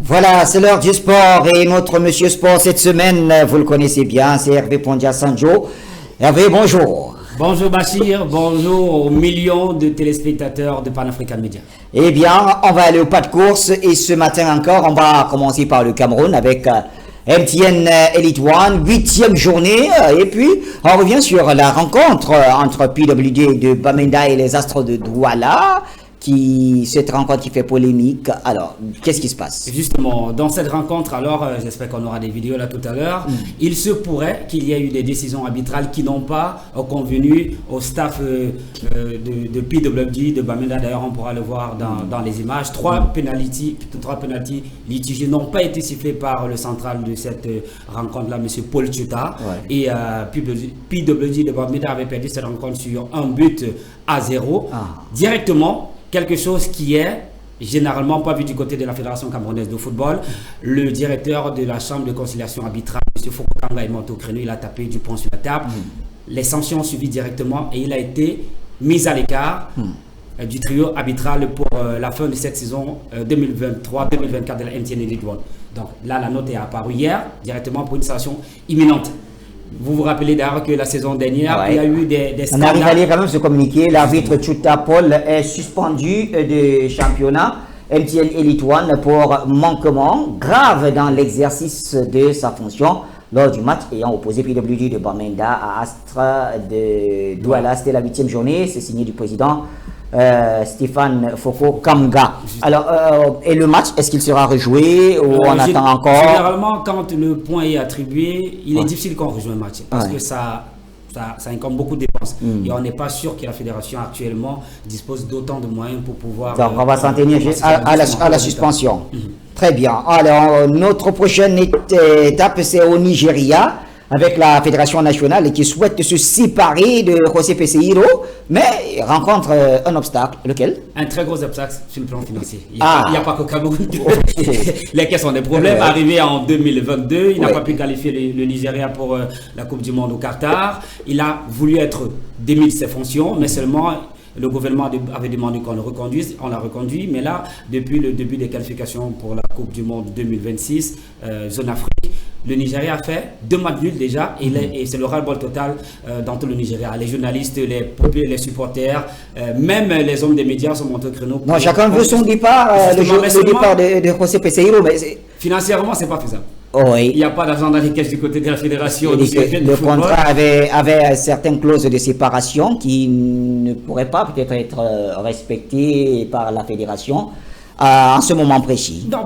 Voilà, c'est l'heure du sport et notre monsieur sport cette semaine, vous le connaissez bien, c'est Hervé Pondia Sanjo. Hervé, bonjour. Bonjour Bachir, bonjour aux millions de téléspectateurs de Pan-African Media. Eh bien, on va aller au pas de course et ce matin encore, on va commencer par le Cameroun avec MTN Elite One, 8e journée. Et puis, on revient sur la rencontre entre PWD de Bamenda et les Astres de Douala. Cette rencontre qui fait polémique. Alors, qu'est-ce qui se passe? Justement, dans cette rencontre, alors, j'espère qu'on aura des vidéos là tout à l'heure, il se pourrait qu'il y ait eu des décisions arbitrales qui n'ont pas convenu au staff de PWD, de Bamenda. D'ailleurs, on pourra le voir dans les images. Trois penalties litigieux n'ont pas été sifflés par le central de cette rencontre-là, M. Paul Chuta. Ouais. Et PWD de Bamenda avait perdu cette rencontre sur 1-0 directement. Quelque chose qui est généralement pas vu du côté de la Fédération camerounaise de football. Le directeur de la Chambre de conciliation arbitrale, M. Foko Kanga, est monté au créneau, il a tapé du poing sur la table. Les sanctions ont suivi directement et il a été mis à l'écart du trio arbitral pour la fin de cette saison 2023-2024 de la MTN Elite One. Donc là, la note est apparue hier, directement pour une sanction imminente. Vous vous rappelez d'ailleurs que la saison dernière, il y a eu des scandales. On arrive à lire quand même ce communiqué. L'arbitre Chuta Paul est suspendu du championnat MTN Elite One pour manquement grave dans l'exercice de sa fonction lors du match ayant opposé PWD de Bamenda à Astre de Douala. C'était la 8e journée. C'est signé du président Stéphane Foko Kanga. Alors, et le match, est-ce qu'il sera rejoué ou on attend encore? Généralement, quand le point est attribué, il est difficile qu'on rejoue un match parce que ça incombe beaucoup de dépenses. Et on n'est pas sûr que la fédération actuellement dispose d'autant de moyens pour pouvoir... Donc, on va s'en tenir à la suspension. Très bien. Alors, notre prochaine étape, c'est au Nigeria, avec la Fédération nationale qui souhaite se séparer de José Peseiro, mais rencontre un obstacle. Lequel? Un très gros obstacle sur le plan financier. Il n'y a pas qu'au Cameroun. Les caisses ont des problèmes. Arrivé en 2022, il n'a pas pu qualifier le Nigeria pour la Coupe du Monde au Qatar. Il a voulu être démis de ses fonctions, mais seulement... Le gouvernement avait demandé qu'on le reconduise, on l'a reconduit, mais là, depuis le début des qualifications pour la Coupe du Monde 2026, zone Afrique, le Nigeria a fait 2 matchs nuls déjà, et c'est le ras-le-bol total dans tout le Nigeria. Les journalistes, les supporters, même les hommes des médias sont montés au créneau. Non, chacun veut son départ, le départ de José Peseiro, mais financièrement, c'est pas faisable. Oui. Il n'y a pas d'argent dans les caisses du côté de la fédération. Le contrat avait certaines clauses de séparation qui ne pourraient pas peut-être être respectées par la fédération en ce moment précis. Non,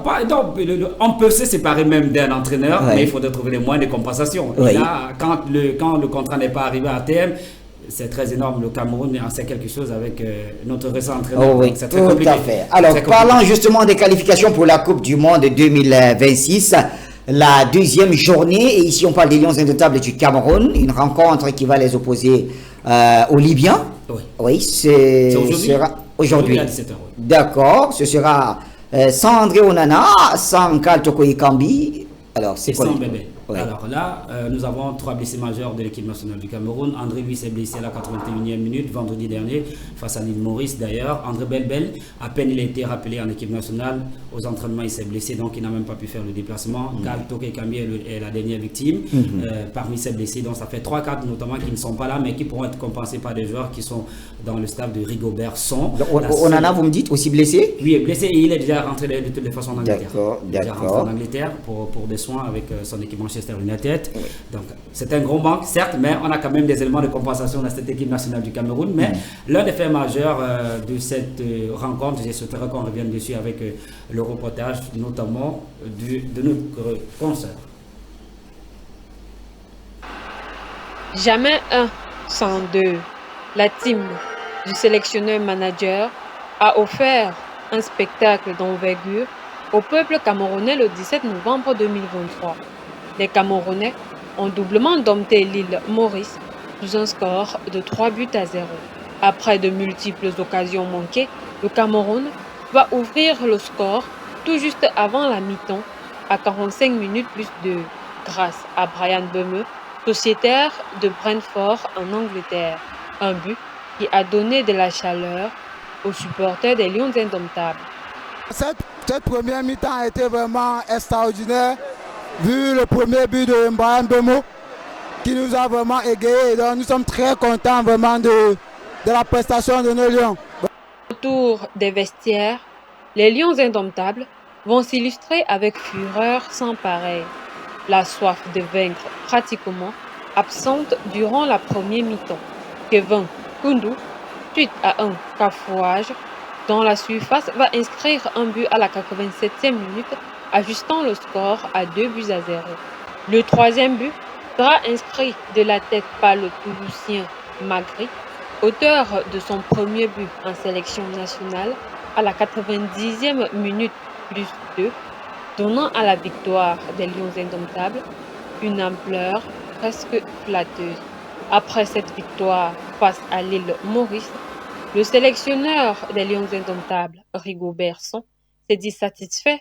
on peut se séparer même d'un entraîneur, mais il faudrait trouver les moyens de compensation. Et là, quand le contrat n'est pas arrivé à terme, c'est très énorme. Le Cameroun en sait quelque chose avec notre récent entraîneur. Oui, c'est très compliqué. Tout à fait. Alors, parlant justement des qualifications pour la Coupe du Monde 2026, la 2e journée, et ici on parle des Lions indomptables du Cameroun, une rencontre qui va les opposer aux Libyens. Oui, c'est aujourd'hui. D'accord, ce sera sans André Onana, sans Karl Toko Ekambi. Alors, c'est quoi? Alors là, nous avons 3 blessés majeurs de l'équipe nationale du Cameroun. André, lui, s'est blessé à la 81e minute, vendredi dernier, face à l'île Maurice d'ailleurs. André Belbel, à peine il a été rappelé en équipe nationale, aux entraînements, il s'est blessé, donc il n'a même pas pu faire le déplacement. Karl Toko Ekambi est la dernière victime parmi ces blessés. Donc ça fait 3-4 notamment qui ne sont pas là, mais qui pourront être compensés par des joueurs qui sont dans le staff de Rigobert Son. Onana, vous me dites, aussi blessé? Oui, il est blessé et il est déjà rentré de toutes les façons en Angleterre. D'accord. Il est déjà rentré en Angleterre pour des soins avec son équipe Manchester United. Donc c'est un gros manque, certes, mais on a quand même des éléments de compensation dans cette équipe nationale du Cameroun. Mais l'un des faits majeurs de cette rencontre, je souhaiterais qu'on revienne dessus avec le reportage, notamment de notre consoeur. Jamais un sans deux. La team du sélectionneur-manager a offert un spectacle d'envergure au peuple camerounais le 17 novembre 2023. Les Camerounais ont doublement dompté l'île Maurice sous un score de 3-0. Après de multiples occasions manquées, le Cameroun va ouvrir le score tout juste avant la mi-temps à 45 minutes plus 2 grâce à Brian Bemeux, sociétaire de Brentford en Angleterre. Un but qui a donné de la chaleur aux supporters des Lions indomptables. Cette première mi-temps a été vraiment extraordinaire, vu le premier but de Mbaye Mbeumo qui nous a vraiment égayés. Donc nous sommes très contents vraiment de la prestation de nos Lions. Autour des vestiaires, les Lions indomptables vont s'illustrer avec fureur sans pareil. La soif de vaincre pratiquement absente durant la première mi-temps. Kevin Koundou, suite à un cafouage dans la surface, va inscrire un but à la 87e minute, ajustant le score à 2-0. Le troisième but sera inscrit de la tête par le Toulousien Magri, auteur de son premier but en sélection nationale à la 90e minute plus 2, donnant à la victoire des Lions indomptables une ampleur presque flatteuse. Après cette victoire face à l'île Maurice, le sélectionneur des Lions indomptables, Rigobert Song, s'est dit satisfait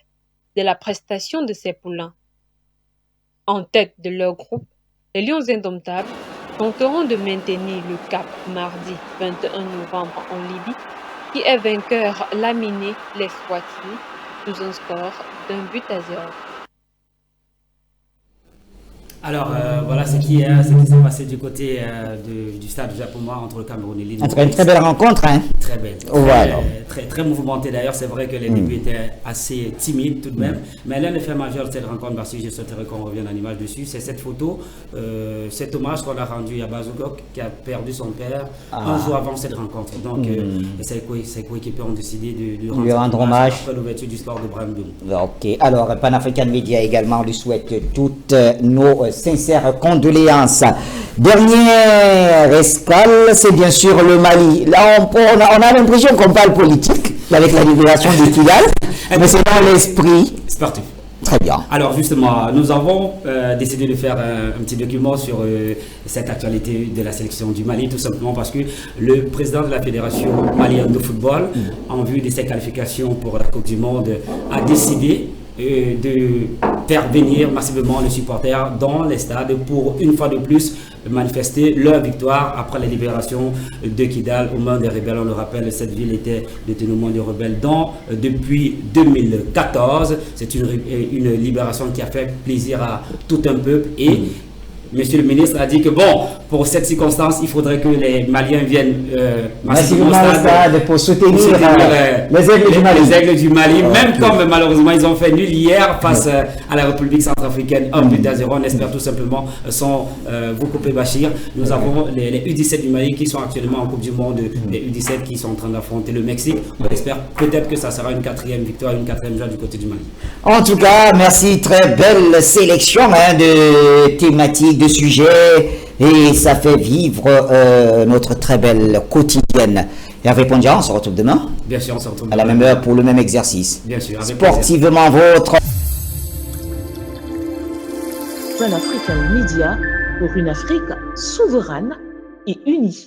de la prestation de ses poulains. En tête de leur groupe, les Lions indomptables tenteront de maintenir le cap mardi 21 novembre en Libye, qui est vainqueur laminé les Swatini sous un score d'1-0. Alors, voilà ce qui s'est passé du côté du stade de Japoma entre le Cameroun et l'île. Une très belle rencontre, hein? Très belle. Voilà. Très mouvementée d'ailleurs. C'est vrai que les débuts étaient assez timides tout de même. Mais l'un des faits majeurs de cette rencontre, si je souhaiterais qu'on revienne en image dessus, c'est cette photo, cet hommage qu'on a rendu à Bazugok qui a perdu son père un jour avant cette rencontre. Donc, ses coéquipiers ont décidé de lui rendre hommage après l'ouverture du sport de Brahim Mbeumo. Ok. Alors, Pan-African Media également lui souhaite toutes nos sincères condoléances. Dernière escale, c'est bien sûr le Mali. Là, on a l'impression qu'on parle politique avec la libération du Kidal, mais c'est dans l'esprit sportif. Très bien. Alors justement, nous avons décidé de faire un petit document sur cette actualité de la sélection du Mali, tout simplement parce que le président de la Fédération malienne de football, en vue de ses qualifications pour la Coupe du Monde, a décidé de faire venir massivement les supporters dans les stades pour une fois de plus manifester leur victoire après la libération de Kidal aux mains des rebelles. On le rappelle, cette ville était le dénouement des rebelles depuis 2014. C'est une libération qui a fait plaisir à tout un peuple et Monsieur le ministre a dit que bon, pour cette circonstance, il faudrait que les Maliens viennent massivement au stade pour soutenir les aigles du Mali. Même comme malheureusement ils ont fait nul hier face à la République centrafricaine 1-0. On espère tout simplement, sans vous couper Bachir, nous avons les U17 du Mali qui sont actuellement en Coupe du Monde, les U17 qui sont en train d'affronter le Mexique. On espère peut-être que ça sera une quatrième victoire, une quatrième joie du côté du Mali. En tout cas, merci, très belle sélection de thématiques, de sujets, et ça fait vivre notre très belle quotidienne. Hervé Pondia, on se retrouve demain. Bien sûr, on se retrouve à la même heure pour le même exercice. Bien sûr. Sportivement vôtre. Pan-African Media pour une Afrique souveraine et unie.